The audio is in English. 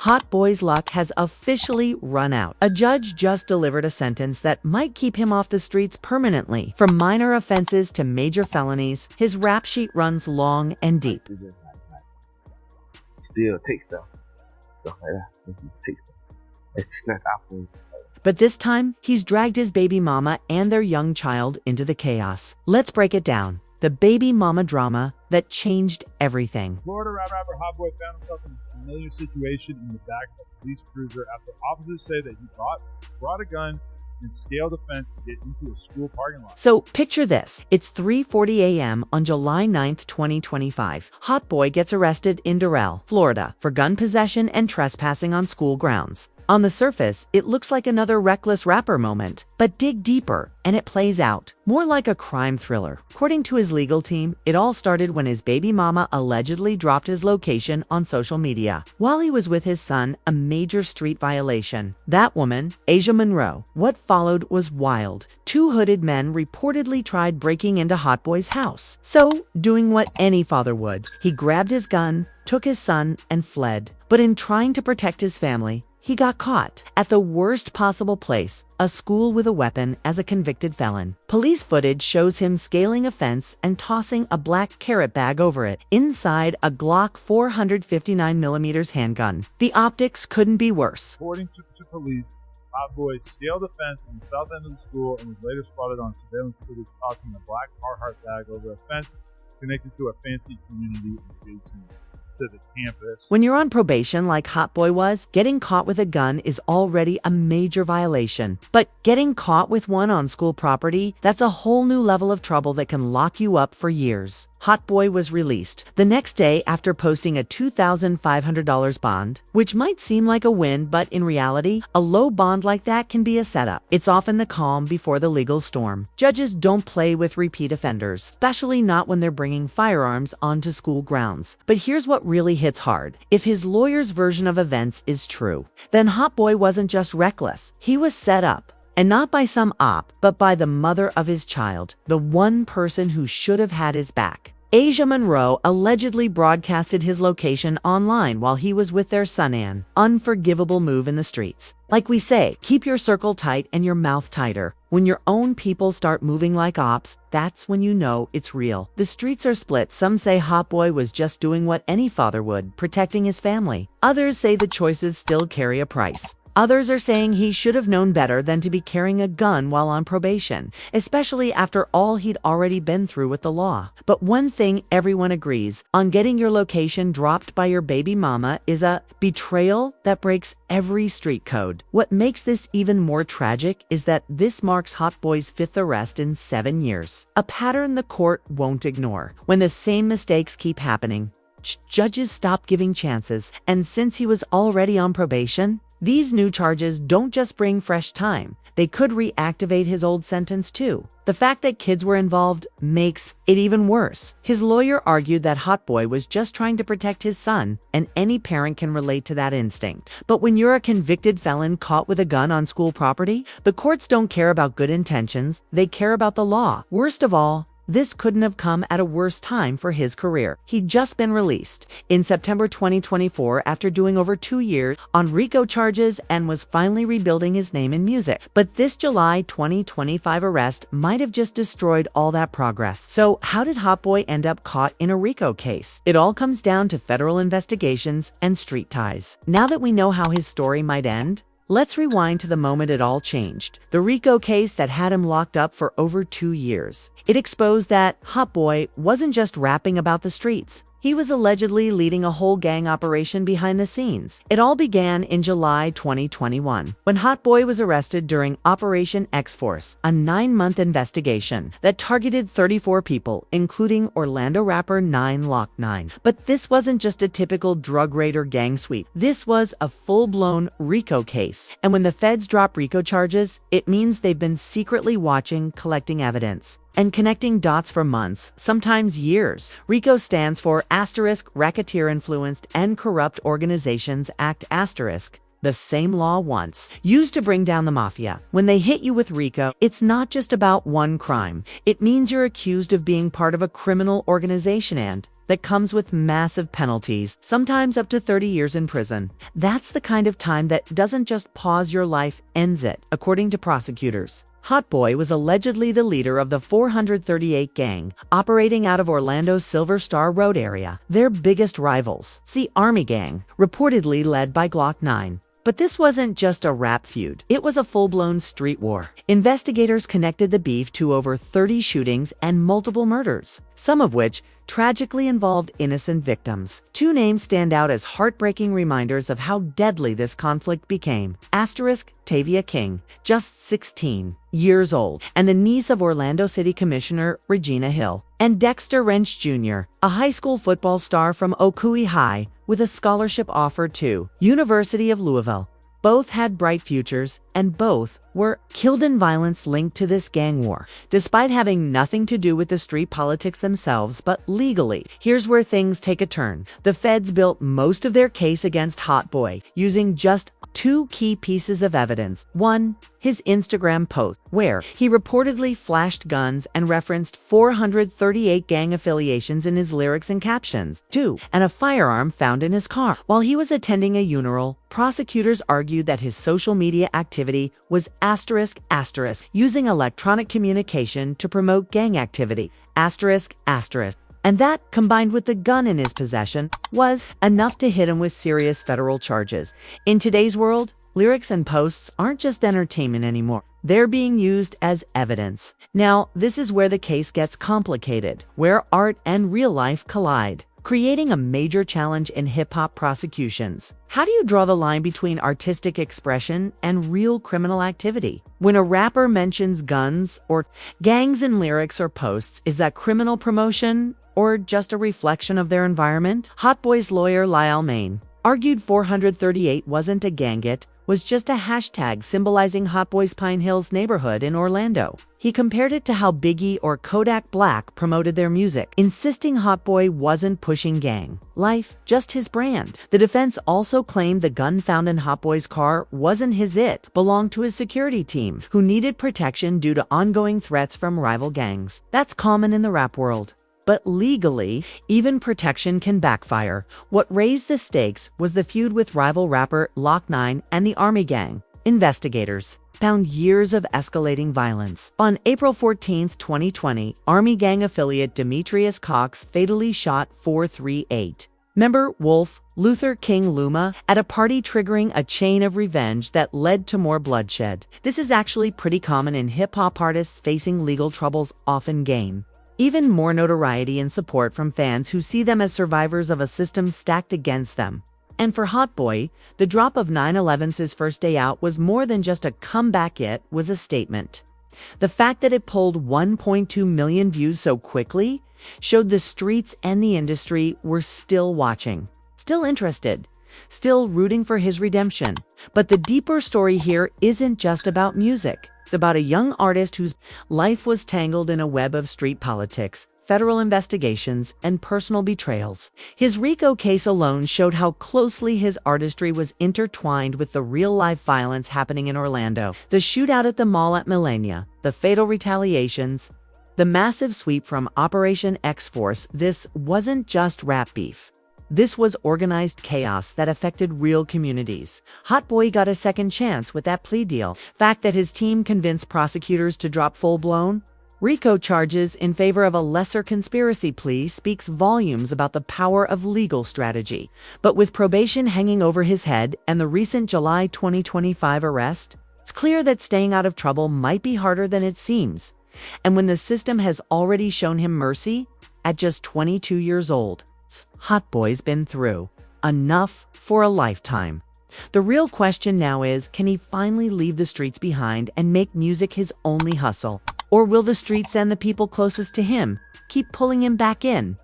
Hotboi's luck has officially run out. A judge just delivered a sentence that might keep him off the streets permanently. From minor offenses to major felonies, his rap sheet runs long and deep. Still take stuff. Stuff like that. Just take stuff. It's not Apple. But this time, he's dragged his baby mama and their young child into the chaos. Let's break it down. The baby mama drama that changed everything. Florida rapper Hotboii found himself in a familiar situation in the back of a police cruiser after officers say that he brought a gun and scaled a fence to get into a school parking lot. So picture this. It's 3:40 a.m. on July 9th, 2025. Hotboii gets arrested in Doral, Florida, for gun possession and trespassing on school grounds. On the surface, it looks like another reckless rapper moment, but dig deeper and it plays out more like a crime thriller. According to his legal team, it all started when his baby mama allegedly dropped his location on social media while he was with his son, a major street violation. That woman, Asia Monroe. What followed was wild. Two hooded men reportedly tried breaking into Hotboi's house. So, doing what any father would, he grabbed his gun, took his son, and fled. But in trying to protect his family, he got caught at the worst possible place, a school with a weapon as a convicted felon. Police footage shows him scaling a fence and tossing a black carrot bag over it, inside a Glock 459mm handgun. The optics couldn't be worse. According to police, Hotboii scaled a fence on the south end of the school and was later spotted on surveillance footage tossing a black Carhartt bag over a fence connected to a fancy community adjacent to the campus. When you're on probation like Hotboii was, getting caught with a gun is already a major violation. But getting caught with one on school property, that's a whole new level of trouble that can lock you up for years. Hotboii was released the next day after posting a $2,500 bond, which might seem like a win, but in reality, a low bond like that can be a setup. It's often the calm before the legal storm. Judges don't play with repeat offenders, especially not when they're bringing firearms onto school grounds. But here's what really hits hard. If his lawyer's version of events is true, then Hotboii wasn't just reckless. He was set up. And not by some op, but by the mother of his child, the one person who should have had his back. Asia Monroe allegedly broadcasted his location online while he was with their son. An unforgivable move in the streets. Like we say, keep your circle tight and your mouth tighter. When your own people start moving like ops, that's when you know it's real. The streets are split. Some say Hotboii was just doing what any father would, protecting his family. Others say the choices still carry a price. Others are saying he should have known better than to be carrying a gun while on probation, especially after all he'd already been through with the law. But one thing everyone agrees on: getting your location dropped by your baby mama is a betrayal that breaks every street code. What makes this even more tragic is that this marks Hotboi's fifth arrest in 7 years, a pattern the court won't ignore. When the same mistakes keep happening, judges stop giving chances, and since he was already on probation, these new charges don't just bring fresh time, they could reactivate his old sentence too. The fact that kids were involved makes it even worse. His lawyer argued that Hotboii was just trying to protect his son, and any parent can relate to that instinct. But when you're a convicted felon caught with a gun on school property, the courts don't care about good intentions, they care about the law. Worst of all, this couldn't have come at a worse time for his career. He'd just been released in September 2024 after doing over 2 years on RICO charges and was finally rebuilding his name in music. But this July 2025 arrest might have just destroyed all that progress. So how did Hotboii end up caught in a RICO case? It all comes down to federal investigations and street ties. Now that we know how his story might end, let's rewind to the moment it all changed. The RICO case that had him locked up for over 2 years. It exposed that Hotboii wasn't just rapping about the streets. He was allegedly leading a whole gang operation behind the scenes. It all began in July 2021, when Hotboii was arrested during Operation X-Force, a 9-month investigation that targeted 34 people, including Orlando rapper 9 Lock 9. But this wasn't just a typical drug raid or gang sweep. This was a full-blown RICO case. And when the feds drop RICO charges, it means they've been secretly watching, collecting evidence, and connecting dots for months, sometimes years. RICO stands for Racketeer Influenced and Corrupt Organizations Act *, the same law once used to bring down the mafia. When they hit you with RICO, it's not just about one crime. It means you're accused of being part of a criminal organization, and that comes with massive penalties, sometimes up to 30 years in prison. That's the kind of time that doesn't just pause your life, ends it, according to prosecutors. Hotboii was allegedly the leader of the 438 gang, operating out of Orlando's Silver Star Road area, their biggest rivals. It's the Army Gang, reportedly led by Glock 9. But this wasn't just a rap feud. It was a full-blown street war. Investigators connected the beef to over 30 shootings and multiple murders, some of which tragically involved innocent victims. Two names stand out as heartbreaking reminders of how deadly this conflict became. Tavia King, just 16 years old, and the niece of Orlando City Commissioner Regina Hill, and Dexter Wrench Jr., a high school football star from Ocoee High with a scholarship offer to University of Louisville. Both had bright futures, and both were killed in violence linked to this gang war, despite having nothing to do with the street politics themselves, but legally. Here's where things take a turn. The feds built most of their case against Hotboii using just two key pieces of evidence. One, his Instagram post, where he reportedly flashed guns and referenced 438 gang affiliations in his lyrics and captions. Two, and a firearm found in his car. While he was attending a funeral, prosecutors argued that his social media activity was ***, using electronic communication to promote gang activity, ***. And that, combined with the gun in his possession, was enough to hit him with serious federal charges. In today's world, lyrics and posts aren't just entertainment anymore. They're being used as evidence. Now, this is where the case gets complicated, where art and real life collide, creating a major challenge in hip-hop prosecutions. How do you draw the line between artistic expression and real criminal activity? When a rapper mentions guns or gangs in lyrics or posts, is that criminal promotion or just a reflection of their environment? Hotboii's lawyer Lyle Main argued 438 wasn't a gang, it was just a hashtag symbolizing Hotboii's Pine Hills neighborhood in Orlando. He compared it to how Biggie or Kodak Black promoted their music, insisting Hotboii wasn't pushing gang life, just his brand. The defense also claimed the gun found in Hotboii's car wasn't his, it belonged to his security team, who needed protection due to ongoing threats from rival gangs. That's common in the rap world. But legally, even protection can backfire. What raised the stakes was the feud with rival rapper Glock 9 and the Army Gang. Investigators found years of escalating violence. On April 14, 2020, Army Gang affiliate Demetrius Cox fatally shot 438 member Wolf Luther King Luma at a party, triggering a chain of revenge that led to more bloodshed. This is actually pretty common in hip-hop artists facing legal troubles often gain even more notoriety and support from fans who see them as survivors of a system stacked against them. And for Hotboii, the drop of 9/11's first day out was more than just a comeback, it was a statement. The fact that it pulled 1.2 million views so quickly showed the streets and the industry were still watching, still interested, still rooting for his redemption. But the deeper story here isn't just about music. It's about a young artist whose life was tangled in a web of street politics, federal investigations, and personal betrayals. His RICO case alone showed how closely his artistry was intertwined with the real-life violence happening in Orlando. The shootout at the mall at Millenia, the fatal retaliations, the massive sweep from Operation X-Force. This wasn't just rap beef. This was organized chaos that affected real communities. Hotboii got a second chance with that plea deal. Fact that his team convinced prosecutors to drop full-blown RICO charges in favor of a lesser conspiracy plea speaks volumes about the power of legal strategy. But with probation hanging over his head and the recent July 2025 arrest, it's clear that staying out of trouble might be harder than it seems. And when the system has already shown him mercy at just 22 years old, Hotboii's been through enough for a lifetime. The real question now is, can he finally leave the streets behind and make music his only hustle? Or will the streets and the people closest to him keep pulling him back in?